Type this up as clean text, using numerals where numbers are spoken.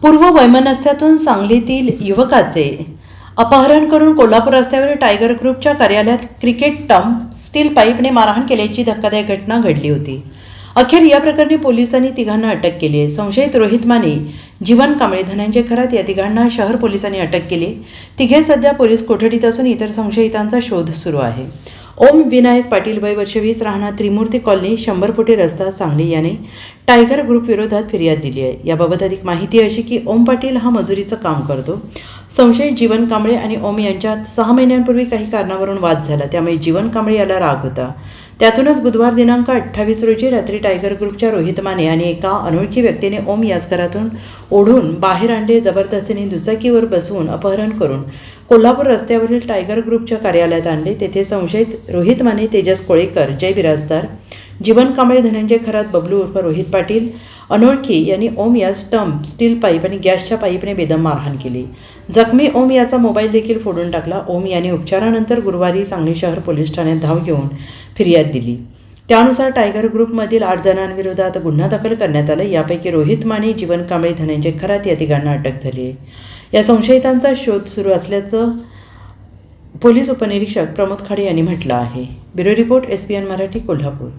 पूर्व वैमनस्यातून सांगलीतील युवकाचे अपहरण करून कोल्हापूर रस्त्यावरील टायगर ग्रुपच्या कार्यालयात क्रिकेट टर्म स्टील पाईपने मारहाण केल्याची धक्कादायक घटना घडली होती। अखेर या प्रकरणी पोलिसांनी तिघांना अटक केली आहे। संशयित रोहित माने, जीवन कांबळे, धनंजय खरात या तिघांना शहर पोलिसांनी अटक केली। तिघे सध्या पोलीस कोठडीत असून इतर संशयितांचा शोध सुरू आहे। ओम विनायक पाटील, वय वर्ष 20, राहणार त्रिमूर्ती कॉलनी, 100 फुटी रस्ता, सांगली याने टायगर ग्रुप विरोधात फिर्याद दिली आहे। याबाबत अधिक माहिती अशी की ओम पाटील हा मजुरीचं काम करतो। संशयित जीवन कांबळे आणि ओम यांच्यात 6 महिन्यांपूर्वी काही कारणावरून वाद झाला, त्यामुळे जीवन कांबळे याला राग होता। त्यातूनच बुधवार दिनांक 28 रोजी रात्री टायगर ग्रुपच्या रोहित माने आणि एका अनोळखी व्यक्तीने ओम याच घरातून ओढून बाहेर आणले, जबरदस्तीने दुचाकीवर बसवून अपहरण करून कोल्हापूर रस्त्यावरील टायगर ग्रुपच्या कार्यालयात आणले। तेथे संशयित रोहित माने, तेजस कोळेकर, जय बिराजदार, जीवन कांबळे, धनंजय खरात, बबलू उर्फ रोहित पाटील अनोळखी यांनी ओम यास टर्म स्टील पाईप आणि गॅसच्या पाईपने बेदम मारहाण केली। जखमी ओम याचा मोबाईल देखील फोडून टाकला। ओम यांनी उपचारानंतर गुरुवारी सांगली शहर पोलीस ठाण्यात धाव घेऊन फिर्याद दिली। त्यानुसार टायगर ग्रुपमधील 8 जणांविरोधात गुन्हा दाखल करण्यात आला। यापैकी रोहित माने, जीवन कांबळे, धनंजय खरात या तिघांना अटक झाली आहे। या संशयितांचा शोध सुरू असल्याचं पोलीस उपनिरीक्षक प्रमोद खाडे यांनी म्हटलं आहे। Bureau report, SBN Marathi, Kolhapur.